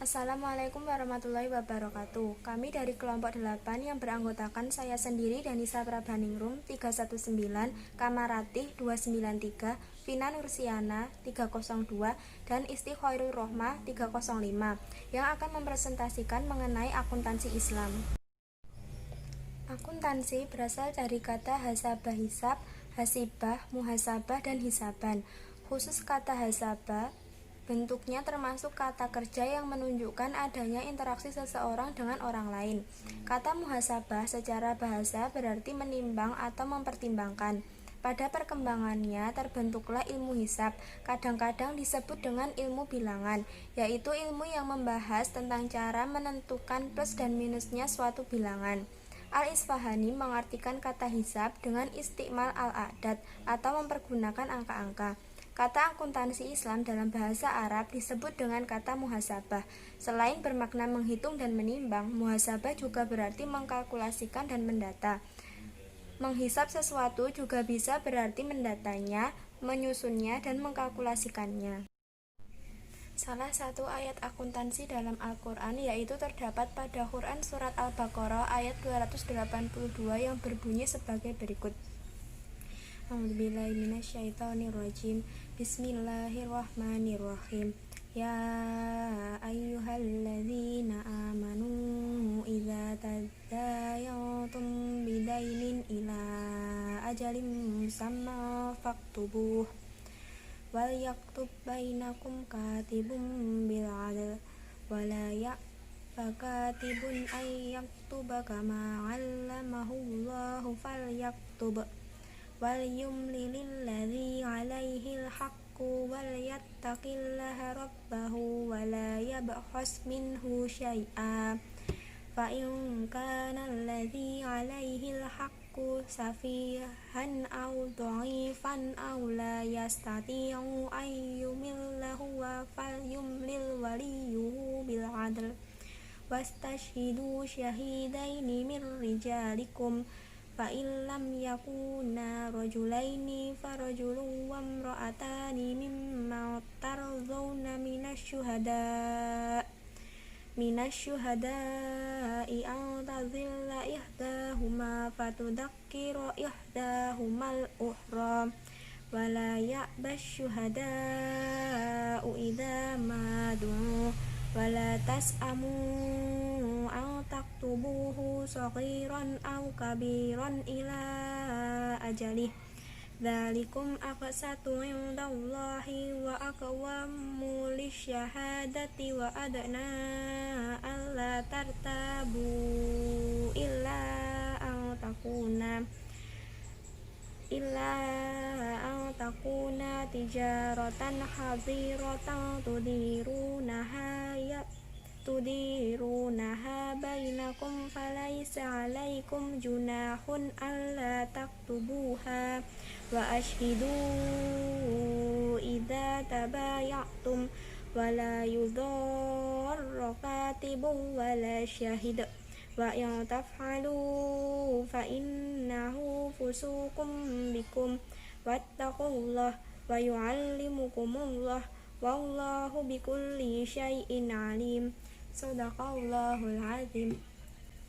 Assalamualaikum warahmatullahi wabarakatuh. Kami dari kelompok 8 yang beranggotakan saya sendiri Danisa Prabhaningrum 319, Kamaratih 293, Vina Nursiana 302, dan Isti Khairul Rohmah 305 yang akan mempresentasikan mengenai akuntansi Islam. Akuntansi berasal dari kata hasabah hisab, hasibah, muhasabah, dan hisaban. Khusus kata hasabah bentuknya termasuk kata kerja yang menunjukkan adanya interaksi seseorang dengan orang lain. Kata muhasabah secara bahasa berarti menimbang atau mempertimbangkan. Pada perkembangannya terbentuklah ilmu hisab, kadang-kadang disebut dengan ilmu bilangan, yaitu ilmu yang membahas tentang cara menentukan plus dan minusnya suatu bilangan. Al-Isfahani mengartikan kata hisab dengan istikmal al-a'dad atau mempergunakan angka-angka. Kata akuntansi Islam dalam bahasa Arab disebut dengan kata muhasabah. Selain bermakna menghitung dan menimbang, muhasabah juga berarti mengkalkulasikan dan mendata. Menghisab sesuatu juga bisa berarti mendatanya, menyusunnya, dan mengkalkulasikannya. Salah satu ayat akuntansi dalam Al-Quran yaitu terdapat pada Quran Surat Al-Baqarah ayat 282 yang berbunyi sebagai berikut. A'udzubillahi minasyaitonirrajim. Bismillahirrahmanirrahim. Ya ayyuhalladzina amanu idza tadayantum bidainin ila ajalin musamma faktubuh wal yaktub bainakum katibun bil adl wala fakatibun ay yaktuba kama 'allamahullahu falyaktub wal yumlilil ladzi 'alaihil haqqu wal yattaqillaha rabbahu wala yabkhas minhu syai'a fa in kana alladzi 'alaihil haqqu safihan aw dha'ifan aw la yastati'u ay yumillahu wa falyumlil waliyuhu bil 'adl wastashhidu syahidaini min rijalikum fa illam yakuna rajulaini farajulun wa imra'atani mimma tarzawna minasyuhada'i an tadhilla ihdahuma fatudzakkira ihdahumal ukhra wala ya'bash syuhada'u idza ma du'u wala tas'amu an taktubuhu saghiran aw kabiran ila ajalih dzalikum aqsatu 'indallahi wa aqwamu lisyahadati wa adna alla tartabu illa an takuna tijaratan hadiratan tudirunaha bainakum falaysa 'alaikum junahun alla taktubuha wa ashhidu idza tabayatum wala yudharra katibun wala syahid wa in taf'alu fa innahu fusuqum bikum wattaqullah wa yu'allimukumullah wallahu bikulli syai'in alim. Shadaqallahul azim.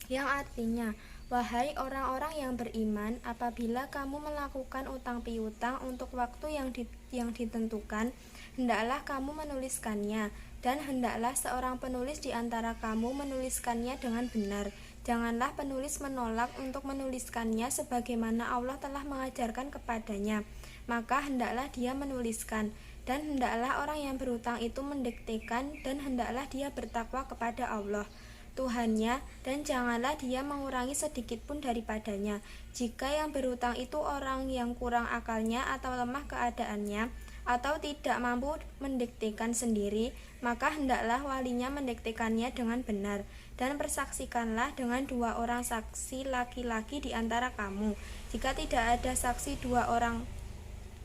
Yang artinya, wahai orang-orang yang beriman, apabila kamu melakukan utang piutang untuk waktu yang ditentukan, hendaklah kamu menuliskannya, dan hendaklah seorang penulis di antara kamu menuliskannya dengan benar. Janganlah penulis menolak untuk menuliskannya sebagaimana Allah telah mengajarkan kepadanya, maka hendaklah dia menuliskan. Dan hendaklah orang yang berhutang itu mendiktekan, dan hendaklah dia bertakwa kepada Allah Tuhannya, dan janganlah dia mengurangi sedikit pun daripadanya. Jika yang berhutang itu orang yang kurang akalnya atau lemah keadaannya, atau tidak mampu mendiktekan sendiri, maka hendaklah walinya mendiktekannya dengan benar. Dan persaksikanlah dengan 2 orang saksi laki-laki di antara kamu. Jika tidak ada saksi 2 orang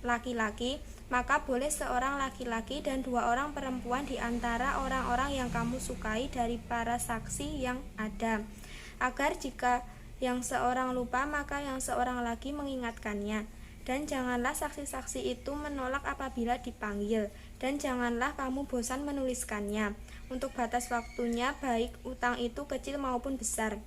laki-laki, maka boleh seorang laki-laki dan 2 orang perempuan di antara orang-orang yang kamu sukai dari para saksi yang ada, agar jika yang seorang lupa maka yang seorang lagi mengingatkannya. Dan janganlah saksi-saksi itu menolak apabila dipanggil. dan janganlah kamu bosan menuliskannya. Untuk batas waktunya, baik utang itu kecil maupun besar.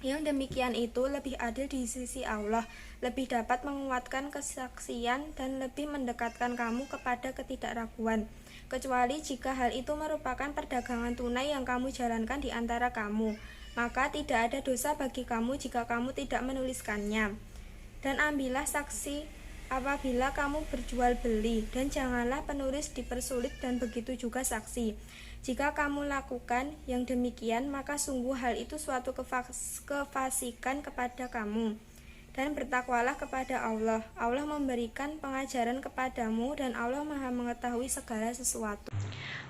Yang demikian itu lebih adil di sisi Allah, lebih dapat menguatkan kesaksian dan lebih mendekatkan kamu kepada ketidakraguan. Kecuali jika hal itu merupakan perdagangan tunai yang kamu jalankan di antara kamu, maka tidak ada dosa bagi kamu jika kamu tidak menuliskannya. Dan ambillah saksi apabila kamu berjual beli, dan janganlah penulis dipersulit, dan begitu juga saksi. Jika kamu lakukan yang demikian, maka sungguh hal itu suatu kefasikan kepada kamu. Dan bertakwalah kepada Allah. Allah memberikan pengajaran kepadamu, dan Allah Maha mengetahui segala sesuatu.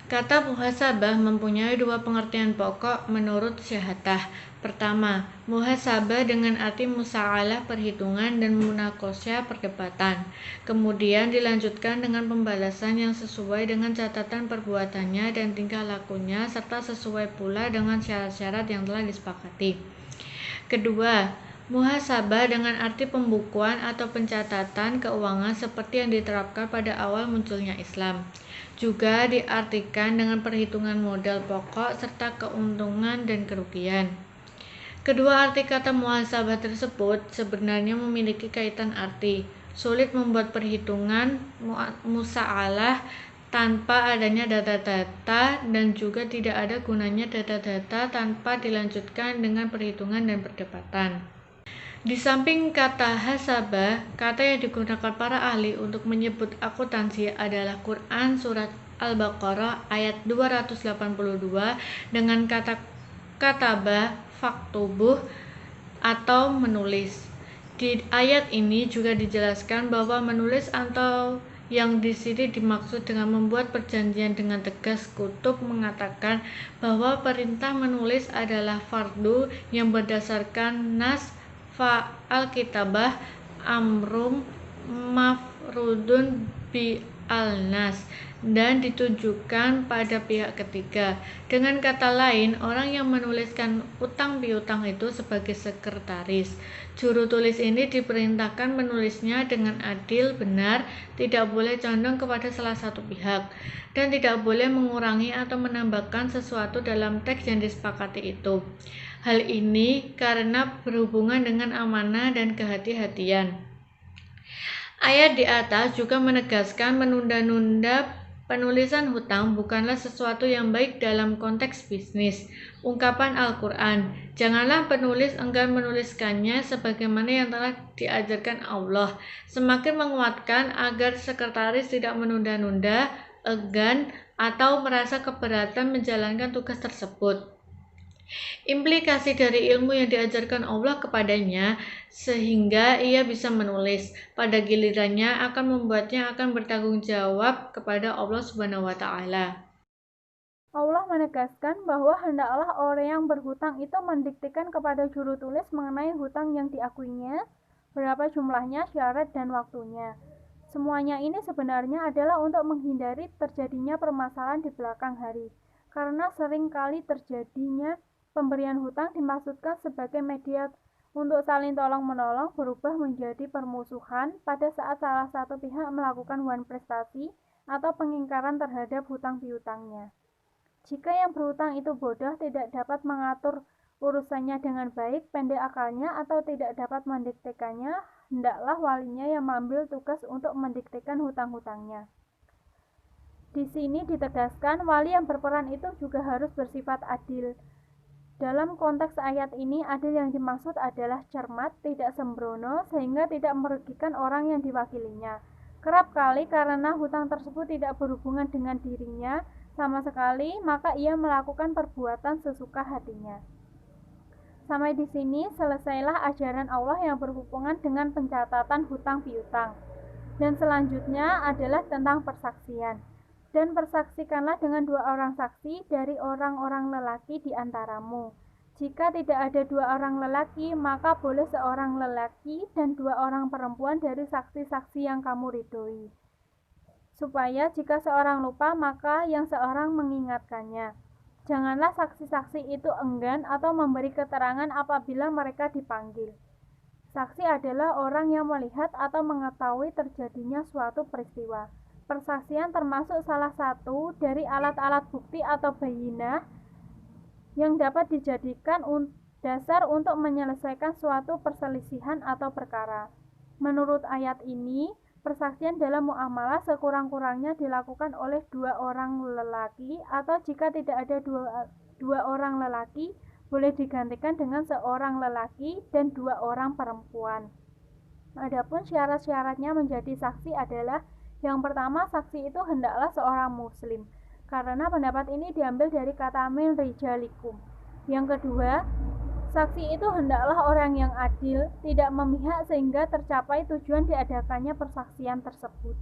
Kata muhasabah mempunyai dua pengertian pokok menurut Syahatah. Pertama, muhasabah dengan arti musa'alah perhitungan dan munakosyah perdebatan. Kemudian dilanjutkan dengan pembalasan yang sesuai dengan catatan perbuatannya dan tingkah lakunya serta sesuai pula dengan syarat-syarat yang telah disepakati. Kedua, muhasabah dengan arti pembukuan atau pencatatan keuangan seperti yang diterapkan pada awal munculnya Islam. Juga diartikan dengan perhitungan modal pokok serta keuntungan dan kerugian. Kedua arti kata muhasabah tersebut sebenarnya memiliki kaitan arti. Sulit membuat perhitungan musa'alah tanpa adanya data-data, dan juga tidak ada gunanya data-data tanpa dilanjutkan dengan perhitungan dan perdebatan. Di samping kata hasabah, kata yang digunakan para ahli untuk menyebut akuntansi adalah Quran Surat Al-Baqarah ayat 282 dengan kata katabah, faktubuh, atau menulis. Di ayat ini juga dijelaskan bahwa menulis atau yang di sini dimaksud dengan membuat perjanjian dengan tegas. Kutub mengatakan bahwa perintah menulis adalah fardu yang berdasarkan nas fa'al kitabah amrum mafrudun bi al-nas dan ditujukan pada pihak ketiga. Dengan kata lain, orang yang menuliskan utang piutang itu sebagai sekretaris. Juru tulis ini diperintahkan menulisnya dengan adil, benar, tidak boleh condong kepada salah satu pihak, dan tidak boleh mengurangi atau menambahkan sesuatu dalam teks yang disepakati itu. Hal ini karena berhubungan dengan amanah dan kehati-hatian. Ayat di atas juga menegaskan menunda-nunda penulisan hutang bukanlah sesuatu yang baik dalam konteks bisnis. Ungkapan Al-Quran, janganlah penulis enggan menuliskannya sebagaimana yang telah diajarkan Allah, semakin menguatkan agar sekretaris tidak menunda-nunda, enggan, atau merasa keberatan menjalankan tugas tersebut. Implikasi dari ilmu yang diajarkan Allah kepadanya sehingga ia bisa menulis, pada gilirannya akan membuatnya akan bertanggung jawab kepada Allah Subhanahu wa taala. Allah menegaskan bahwa hendaklah orang yang berhutang itu mendiktikan kepada juru tulis mengenai hutang yang diakuinya, berapa jumlahnya, syarat, dan waktunya. Semuanya ini sebenarnya adalah untuk menghindari terjadinya permasalahan di belakang hari, karena sering kali terjadinya pemberian hutang dimaksudkan sebagai media untuk saling tolong-menolong berubah menjadi permusuhan pada saat salah satu pihak melakukan wan prestasi atau pengingkaran terhadap hutang piutangnya. Jika yang berhutang itu bodoh, tidak dapat mengatur urusannya dengan baik, pendek akalnya, atau tidak dapat mendiktekannya, hendaklah walinya yang mengambil tugas untuk mendiktekan hutang-hutangnya. Di sini ditegaskan wali yang berperan itu juga harus bersifat adil. Dalam konteks ayat ini, adil yang dimaksud adalah cermat, tidak sembrono, sehingga tidak merugikan orang yang diwakilinya. Kerap kali karena hutang tersebut tidak berhubungan dengan dirinya sama sekali, maka ia melakukan perbuatan sesuka hatinya. Sampai di sini selesailah ajaran Allah yang berhubungan dengan pencatatan hutang piutang. Dan selanjutnya adalah tentang persaksian. Dan persaksikanlah dengan 2 orang saksi dari orang-orang lelaki di antaramu. Jika tidak ada 2 orang lelaki, maka boleh seorang lelaki dan 2 orang perempuan dari saksi-saksi yang kamu ridhoi. Supaya jika seorang lupa, maka yang seorang mengingatkannya. Janganlah saksi-saksi itu enggan atau memberi keterangan apabila mereka dipanggil. Saksi adalah orang yang melihat atau mengetahui terjadinya suatu peristiwa. persaksian termasuk salah satu dari alat-alat bukti atau bayyinah yang dapat dijadikan dasar untuk menyelesaikan suatu perselisihan atau perkara. Menurut ayat ini, persaksian dalam muamalah sekurang-kurangnya dilakukan oleh 2 orang lelaki, atau jika tidak ada dua orang lelaki, boleh digantikan dengan seorang lelaki dan 2 orang perempuan. Adapun syarat-syaratnya menjadi saksi adalah, yang pertama, saksi itu hendaklah seorang muslim, karena pendapat ini diambil dari kata min rijalikum. Yang kedua, saksi itu hendaklah orang yang adil, tidak memihak sehingga tercapai tujuan diadakannya persaksian tersebut.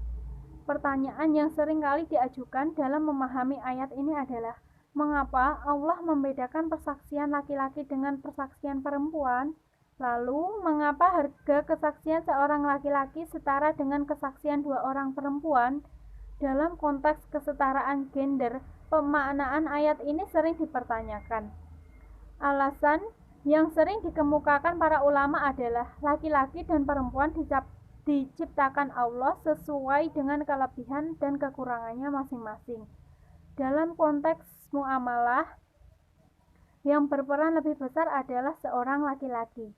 Pertanyaan yang sering kali diajukan dalam memahami ayat ini adalah, mengapa Allah membedakan persaksian laki-laki dengan persaksian perempuan? Lalu, mengapa harga kesaksian seorang laki-laki setara dengan kesaksian 2 orang perempuan? Dalam konteks kesetaraan gender, pemaknaan ayat ini sering dipertanyakan. Alasan yang sering dikemukakan para ulama adalah laki-laki dan perempuan diciptakan Allah sesuai dengan kelebihan dan kekurangannya masing-masing. Dalam konteks muamalah, yang berperan lebih besar adalah seorang laki-laki.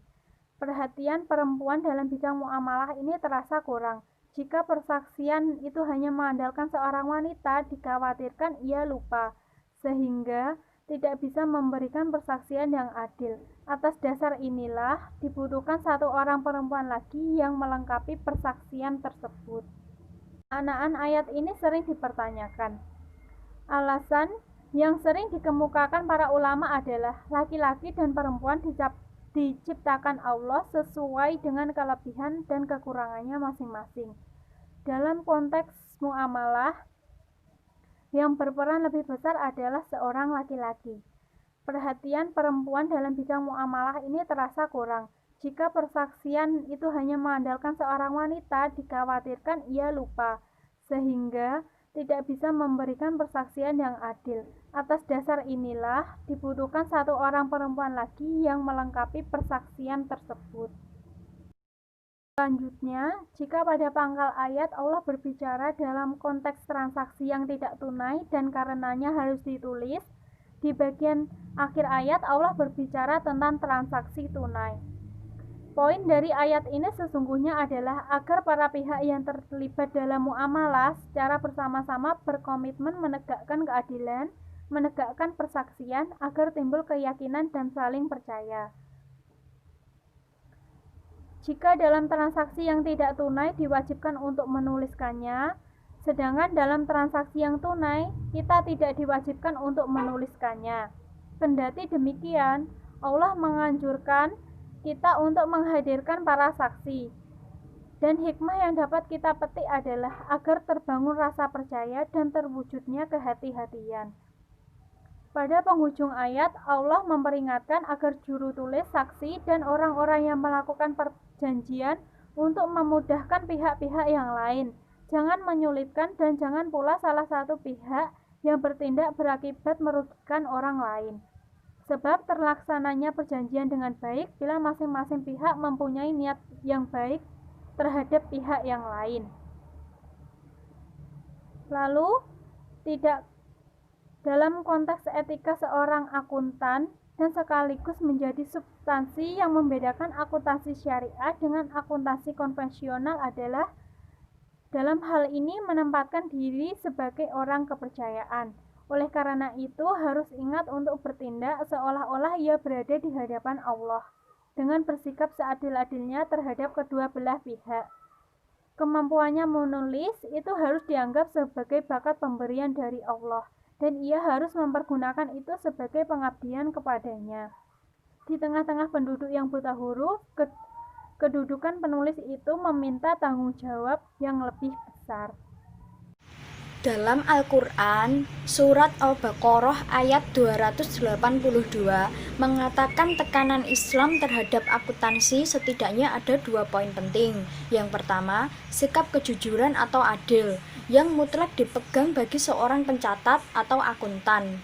Perhatian perempuan dalam bidang muamalah ini terasa kurang. Jika persaksian itu hanya mengandalkan seorang wanita, dikhawatirkan ia lupa, sehingga tidak bisa memberikan persaksian yang adil. Atas dasar inilah dibutuhkan 1 orang perempuan lagi yang melengkapi persaksian tersebut. Maknaan ayat ini sering dipertanyakan. Alasan yang sering dikemukakan para ulama adalah laki-laki dan perempuan diciptakan Allah sesuai dengan kelebihan dan kekurangannya masing-masing. Dalam konteks muamalah, yang berperan lebih besar adalah seorang laki-laki. Perhatian perempuan dalam bidang muamalah ini terasa kurang. Jika persaksian itu hanya mengandalkan seorang wanita, dikhawatirkan ia lupa, sehingga tidak bisa memberikan persaksian yang adil. Atas dasar inilah dibutuhkan 1 orang perempuan lagi yang melengkapi persaksian tersebut. Selanjutnya, jika pada pangkal ayat Allah berbicara dalam konteks transaksi yang tidak tunai dan karenanya harus ditulis, di bagian akhir ayat Allah berbicara tentang transaksi tunai. Poin dari ayat ini sesungguhnya adalah agar para pihak yang terlibat dalam muamalah secara bersama-sama berkomitmen menegakkan keadilan, menegakkan persaksian agar timbul keyakinan dan saling percaya. Jika dalam transaksi yang tidak tunai diwajibkan untuk menuliskannya, sedangkan dalam transaksi yang tunai kita tidak diwajibkan untuk menuliskannya. Kendati demikian, Allah menganjurkan kita untuk menghadirkan para saksi. Dan hikmah yang dapat kita petik adalah agar terbangun rasa percaya dan terwujudnya kehati-hatian. Pada penghujung ayat, Allah memperingatkan agar juru tulis, saksi, dan orang-orang yang melakukan perjanjian untuk memudahkan pihak-pihak yang lain. Jangan menyulitkan dan jangan pula salah satu pihak yang bertindak berakibat merugikan orang lain. Sebab terlaksananya perjanjian dengan baik bila masing-masing pihak mempunyai niat yang baik terhadap pihak yang lain. Lalu, tidak dalam konteks etika seorang akuntan dan sekaligus menjadi substansi yang membedakan akuntansi syariah dengan akuntansi konvensional adalah dalam hal ini menempatkan diri sebagai orang kepercayaan. Oleh karena itu harus ingat untuk bertindak seolah-olah ia berada di hadapan Allah dengan bersikap seadil-adilnya terhadap kedua belah pihak. Kemampuannya menulis itu harus dianggap sebagai bakat pemberian dari Allah dan ia harus mempergunakan itu sebagai pengabdian kepadanya. Di tengah-tengah penduduk yang buta huruf, kedudukan penulis itu meminta tanggung jawab yang lebih besar. Dalam Al-Quran, surat Al-Baqarah ayat 282 mengatakan tekanan Islam terhadap akuntansi setidaknya ada 2 poin penting. Yang pertama, sikap kejujuran atau adil, yang mutlak dipegang bagi seorang pencatat atau akuntan.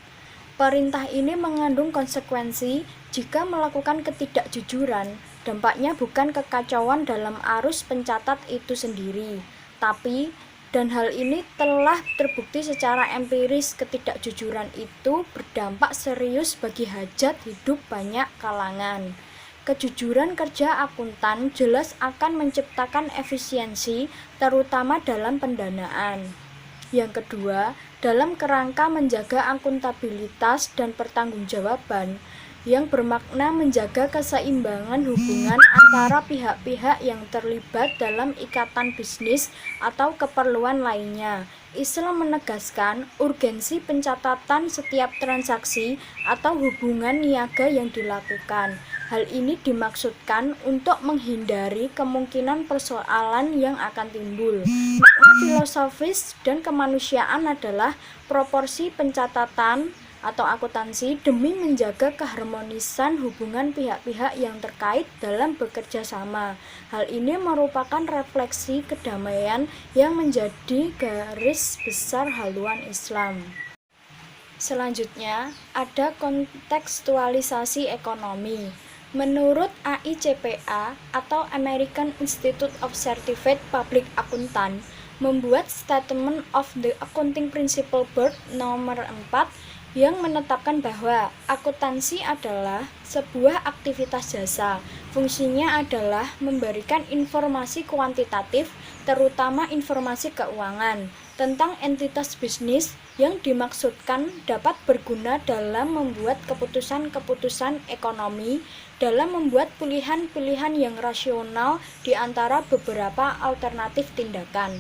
Perintah ini mengandung konsekuensi jika melakukan ketidakjujuran, dampaknya bukan kekacauan dalam arus pencatat itu sendiri, tapi Dan hal ini telah terbukti secara empiris ketidakjujuran itu berdampak serius bagi hajat hidup banyak kalangan. Kejujuran kerja akuntan jelas akan menciptakan efisiensi, terutama dalam pendanaan. Yang kedua, dalam kerangka menjaga akuntabilitas dan pertanggungjawaban, yang bermakna menjaga keseimbangan hubungan antara pihak-pihak yang terlibat dalam ikatan bisnis atau keperluan lainnya. Islam menegaskan urgensi pencatatan setiap transaksi atau hubungan niaga yang dilakukan. Hal ini dimaksudkan untuk menghindari kemungkinan persoalan yang akan timbul. Makna filosofis dan kemanusiaan adalah proporsi pencatatan atau akuntansi demi menjaga keharmonisan hubungan pihak-pihak yang terkait dalam bekerja sama. Hal ini merupakan refleksi kedamaian yang menjadi garis besar haluan Islam. Selanjutnya, ada kontekstualisasi ekonomi. Menurut AICPA atau American Institute of Certified Public Accountant membuat Statement of the Accounting Principle Board nomor 4 yang menetapkan bahwa akuntansi adalah sebuah aktivitas jasa. Fungsinya adalah memberikan informasi kuantitatif, terutama informasi keuangan, tentang entitas bisnis yang dimaksudkan dapat berguna dalam membuat keputusan-keputusan ekonomi, dalam membuat pilihan-pilihan yang rasional di antara beberapa alternatif tindakan.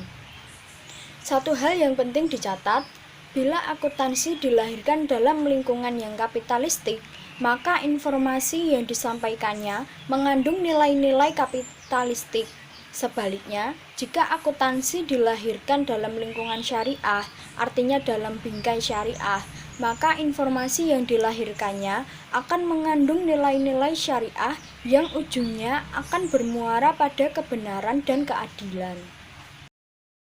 Satu hal yang penting dicatat, bila akuntansi dilahirkan dalam lingkungan yang kapitalistik, maka informasi yang disampaikannya mengandung nilai-nilai kapitalistik. Sebaliknya, jika akuntansi dilahirkan dalam lingkungan syariah, artinya dalam bingkai syariah, maka informasi yang dilahirkannya akan mengandung nilai-nilai syariah yang ujungnya akan bermuara pada kebenaran dan keadilan.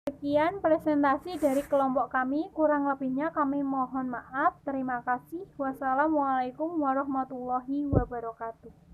Sekian presentasi dari kelompok kami, kurang lebihnya kami mohon maaf. Terima kasih. Wassalamualaikum warahmatullahi wabarakatuh.